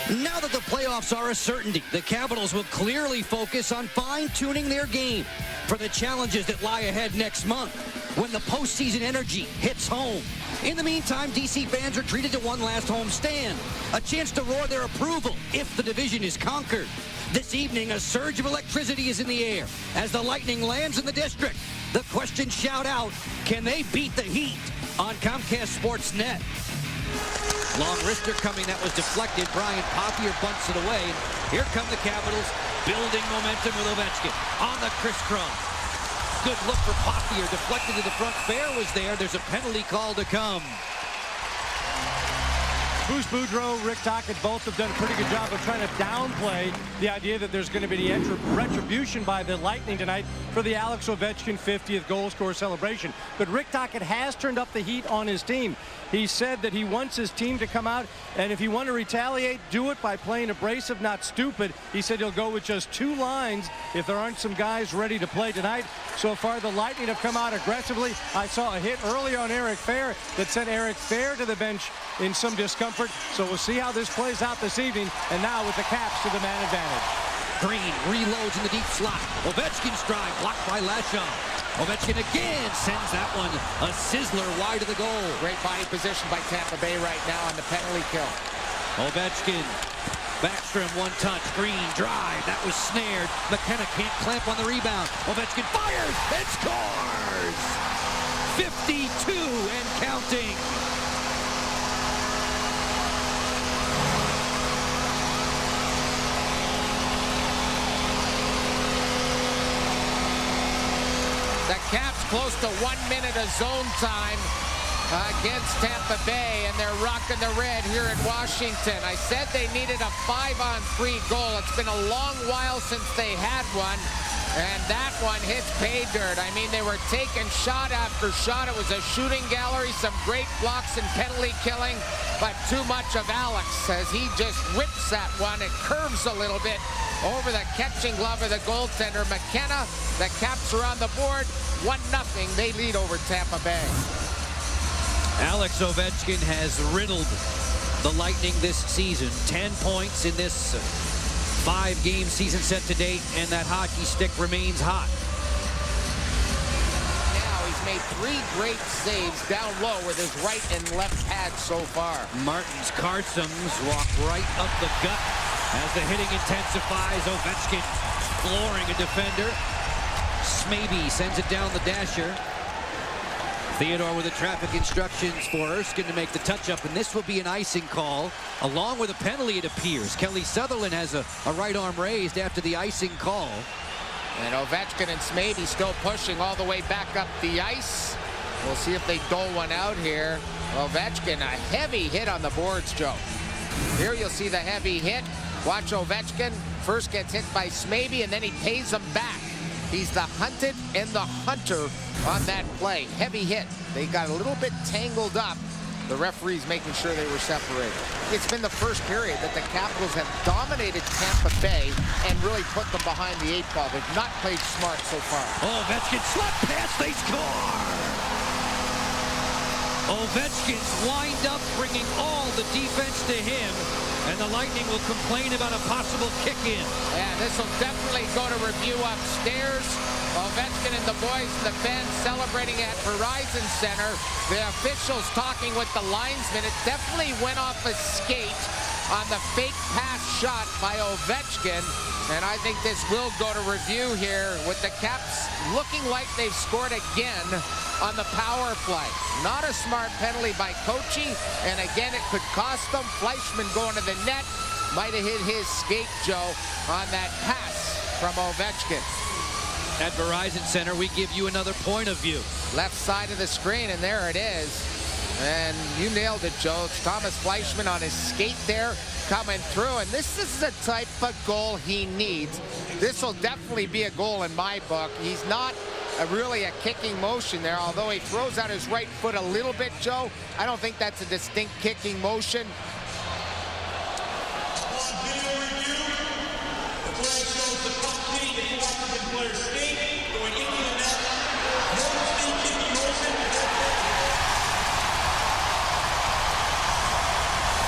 Now that the playoffs are a certainty, the Capitals will clearly focus on fine-tuning their game for the challenges that lie ahead next month when the postseason energy hits home. In the meantime, DC fans are treated to one last home stand, a chance to roar their approval if the division is conquered. This evening, a surge of electricity is in the air as the Lightning lands in the district. The questions shout out, can they beat the Heat on Comcast Sportsnet? Long wrister coming, that was deflected. Brian Papier bunts it away. And here come the Capitals, building momentum with Ovechkin on the crisscross. Good look for Papier, deflected to the front. Fair was there. There's a penalty call to come. Bruce Boudreau, Rick Tocchet both have done a pretty good job of trying to downplay the idea that there's going to be the retribution by the Lightning tonight for the Alex Ovechkin 50th goal scorer celebration. But Rick Tocchet has turned up the heat on his team. He said that he wants his team to come out, and if you want to retaliate, do it by playing abrasive, not stupid. He said he'll go with just 2 lines if there aren't some guys ready to play tonight. So far, the Lightning have come out aggressively. I saw a hit early on Eric Fair that sent Eric Fair to the bench in some discomfort. So we'll see how this plays out this evening. And now with the Caps to the man advantage. Green reloads in the deep slot. Ovechkin's drive blocked by Lachon. Ovechkin again sends that one a sizzler wide of the goal. Great body position by Tampa Bay right now on the penalty kill. Ovechkin, Backstrom one touch, Green drive, that was snared. McKenna can't clamp on the rebound. Ovechkin fires and scores! 52 and counting. The Caps close to 1 minute of zone time against Tampa Bay, and they're rocking the red here in Washington. I said they needed a 5-on-3 goal. It's been a long while since they had one, and that one hits pay dirt. I mean, they were taking shot after shot. It was a shooting gallery, some great blocks and penalty killing, but too much of Alex as he just whips that one. It curves a little bit over the catching glove of the goaltender. McKenna, the Caps are on the board. 1-0, they lead over Tampa Bay. Alex Ovechkin has riddled the Lightning this season. 10 points in this 5-game season set to date, and that hockey stick remains hot. Now he's made 3 great saves down low with his right and left pads so far. Martin's Carsons walk right up the gut as the hitting intensifies. Ovechkin flooring a defender. Smaby sends it down the dasher. Theodore with the traffic instructions for Erskine to make the touch-up, and this will be an icing call, along with a penalty, it appears. Kelly Sutherland has a right arm raised after the icing call. And Ovechkin and Smaby still pushing all the way back up the ice. We'll see if they dole one out here. Ovechkin, a heavy hit on the boards, Joe. Here you'll see the heavy hit. Watch Ovechkin. First gets hit by Smaby, and then he pays him back. He's the hunted and the hunter on that play. Heavy hit. They got a little bit tangled up. The referees making sure they were separated. It's been the first period that the Capitals have dominated Tampa Bay and really put them behind the 8 ball. They've not played smart so far. Ovechkin slap pass, they score! Ovechkin's wind up, bringing all the defense to him, and the Lightning will complain about a possible kick-in. Yeah, this will definitely go to review upstairs. Ovechkin and the boys and the fans celebrating at Verizon Center. The officials talking with the linesman. It definitely went off a skate on the fake pass shot by Ovechkin. And I think this will go to review here with the Caps looking like they've scored again on the power play. Not a smart penalty by Kochi, and again it could cost them. Fleischmann going to the net. Might have hit his skate, Joe, on that pass from Ovechkin. At Verizon Center, we give you another point of view. Left side of the screen, and there it is. And you nailed it, Joe. It's Thomas Fleischmann on his skate there, coming through. And this is the type of goal he needs. This will definitely be a goal in my book. He's not really a kicking motion there, although he throws out his right foot a little bit, Joe. I don't think that's a distinct kicking motion.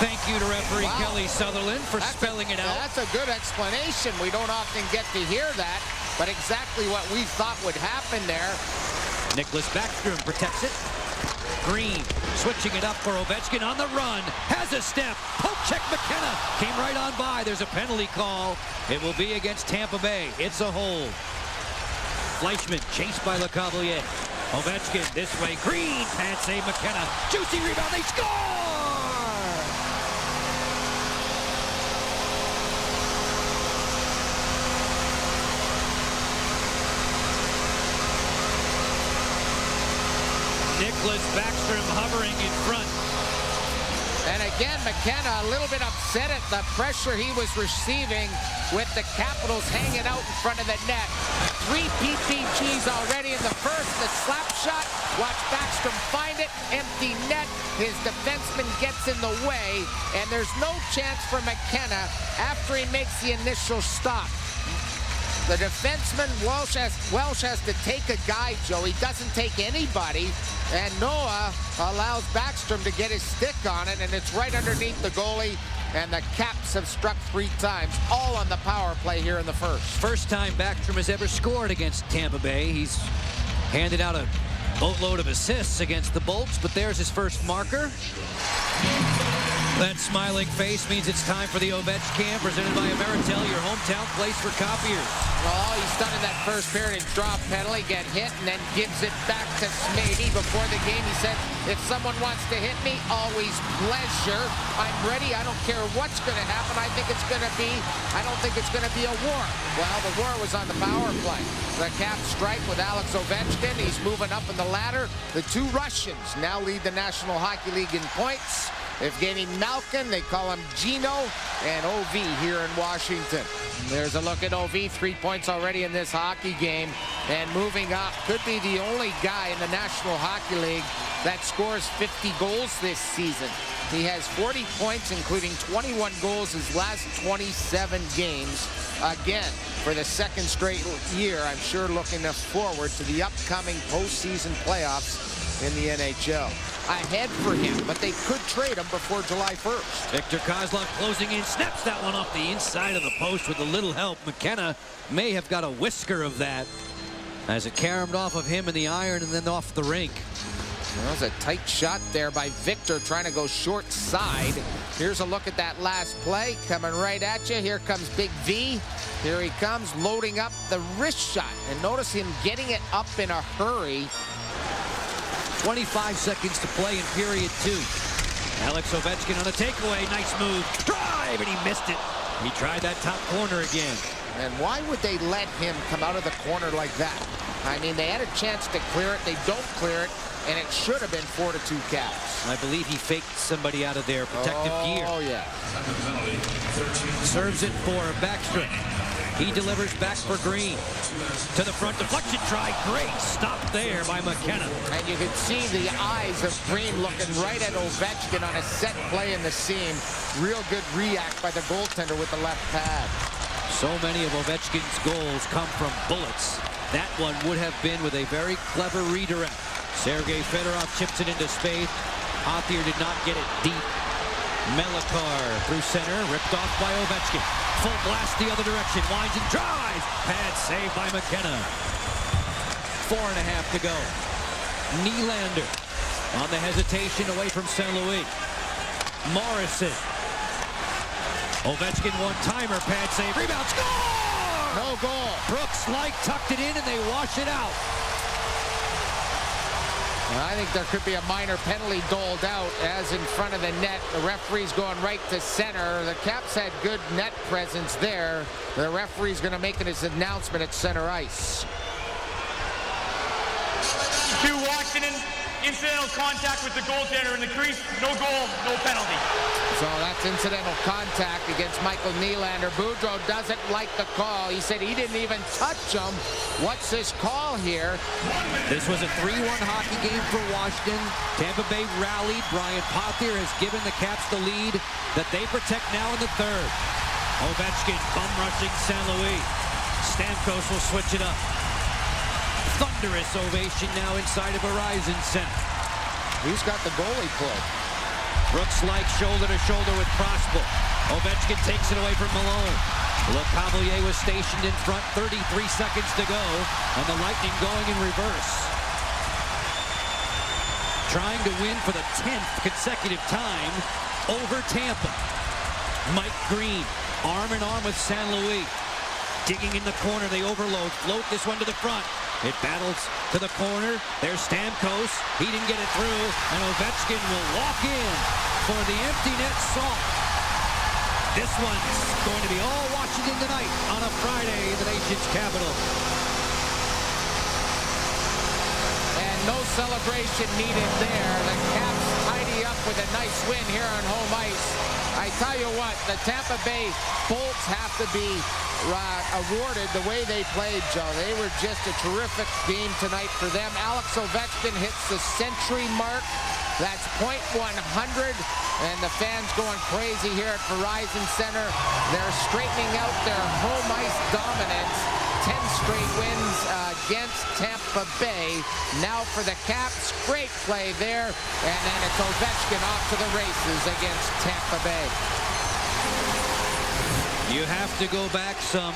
Thank you to referee Kelly Sutherland for spelling it out. That's a good explanation. We don't often get to hear that, but exactly what we thought would happen there. Nicholas Backstrom protects it. Green switching it up for Ovechkin on the run. Has a step. Poke check McKenna. Came right on by. There's a penalty call. It will be against Tampa Bay. It's a hold. Fleischmann chased by Lecavalier. Ovechkin this way. Green. Pad save McKenna. Juicy rebound. They score! Nicholas Backstrom hovering in front. And again, McKenna a little bit upset at the pressure he was receiving with the Capitals hanging out in front of the net. 3 PPGs already in the first. The slap shot. Watch Backstrom find it. Empty net. His defenseman gets in the way. And there's no chance for McKenna after he makes the initial stop. The defenseman, Welsh has to take a guy, Joe. He doesn't take anybody. And Noah allows Backstrom to get his stick on it, and it's right underneath the goalie. And the Caps have struck 3 times, all on the power play here in the first. First time Backstrom has ever scored against Tampa Bay. He's handed out a boatload of assists against the Bolts, but there's his first marker. That smiling face means it's time for the Ovechkam, presented by Ameritel, your hometown place for copiers. Well, all he's done in that first period is draw a penalty, get hit, and then gives it back to Smaby. Before the game, he said, if someone wants to hit me, always pleasure. I'm ready. I don't care what's going to happen. I don't think it's going to be a war. Well, the war was on the power play. The Caps strike with Alex Ovechkin. He's moving up in the ladder. The 2 Russians now lead the National Hockey League in points. Evgeny Malkin, they call him Gino, and OV here in Washington. There's a look at OV, 3 points already in this hockey game, and moving up, could be the only guy in the National Hockey League that scores 50 goals this season. He has 40 points, including 21 goals his last 27 games. Again, for the 2nd straight year, I'm sure looking forward to the upcoming postseason playoffs in the NHL. Ahead for him, but they could trade him before July 1st. Viktor Kozlov closing in, snaps that one off the inside of the post with a little help. McKenna may have got a whisker of that as it caromed off of him in the iron and then off the rink. That was a tight shot there by Viktor, trying to go short side. Here's a look at that last play, coming right at you. Here comes Big V. Here he comes, loading up the wrist shot. And notice him getting it up in a hurry. 25 seconds to play in period 2. Alex Ovechkin on a takeaway. Nice move. Drive, and he missed it. He tried that top corner again. And why would they let him come out of the corner like that? I mean, they had a chance to clear it. They don't clear it, and it should have been 4-2 Caps. I believe he faked somebody out of their protective gear. Oh, yeah. Serves it for Backstrom. He delivers back for Green. To the front, deflection try. Great stop there by McKenna. And you can see the eyes of Green looking right at Ovechkin on a set play in the seam. Real good react by the goaltender with the left pad. So many of Ovechkin's goals come from bullets. That one would have been with a very clever redirect. Sergei Fedorov chips it into space. Pothier did not get it deep. Melakar through center, ripped off by Ovechkin. Full blast the other direction, winds and drives. Pad saved by McKenna. 4.5 to go. Nylander on the hesitation away from St. Louis. Morrison. Ovechkin one-timer, pad save, rebound, score! No goal. Brooks Light tucked it in and they wash it out. I think there could be a minor penalty doled out as in front of the net. The referee's going right to center. The Caps had good net presence there. The referee's going to make his announcement at center ice. 2 Washington, incidental contact with the goaltender in the crease. No goal, no penalty. So that's incidental contact against Michael Nylander. Boudreau doesn't like the call. He said he didn't even touch him. What's this call here? This was a 3-1 hockey game for Washington. Tampa Bay rallied. Brian Pothier has given the Caps the lead that they protect now in the third. Ovechkin bum rushing St. Louis. Stamkos will switch it up. Thunderous ovation now inside of Verizon Center. Who's got the goalie play? Brooks like shoulder to shoulder with Prosper. Ovechkin takes it away from Malone. LeCavalier was stationed in front, 33 seconds to go, and the Lightning going in reverse. Trying to win for the 10th consecutive time over Tampa. Mike Green, arm in arm with San Luis. Digging in the corner, they overload, float this one to the front. It battles to the corner. There's Stamkos. He didn't get it through, and Ovechkin will walk in for the empty net salt. This one's going to be all Washington tonight on a Friday in the nation's capital. And no celebration needed there. The Caps tidy up with a nice win here on home ice. I tell you what, the Tampa Bay Bolts have to be awarded the way they played, Joe. They were just a terrific game tonight for them. Alex Ovechkin hits the century mark. That's .100, and the fans going crazy here at Verizon Center. They're straightening out their home ice dominance. 10 straight wins against Tampa Bay. Now for the Caps, great play there, and then it's Ovechkin off to the races against Tampa Bay. You have to go back some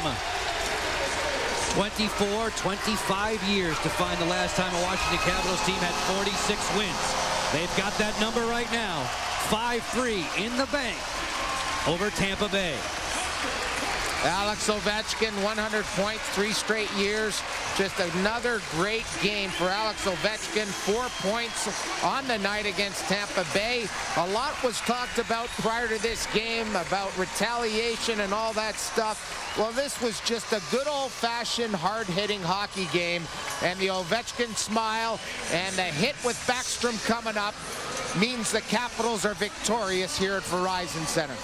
24, 25 years to find the last time a Washington Capitals team had 46 wins. They've got that number right now, 5-3 in the bank over Tampa Bay. Alex Ovechkin, 100 points, 3 straight years. Just another great game for Alex Ovechkin. 4 points on the night against Tampa Bay. A lot was talked about prior to this game about retaliation and all that stuff. Well, this was just a good old-fashioned, hard-hitting hockey game. And the Ovechkin smile and the hit with Backstrom coming up means the Capitals are victorious here at Verizon Center.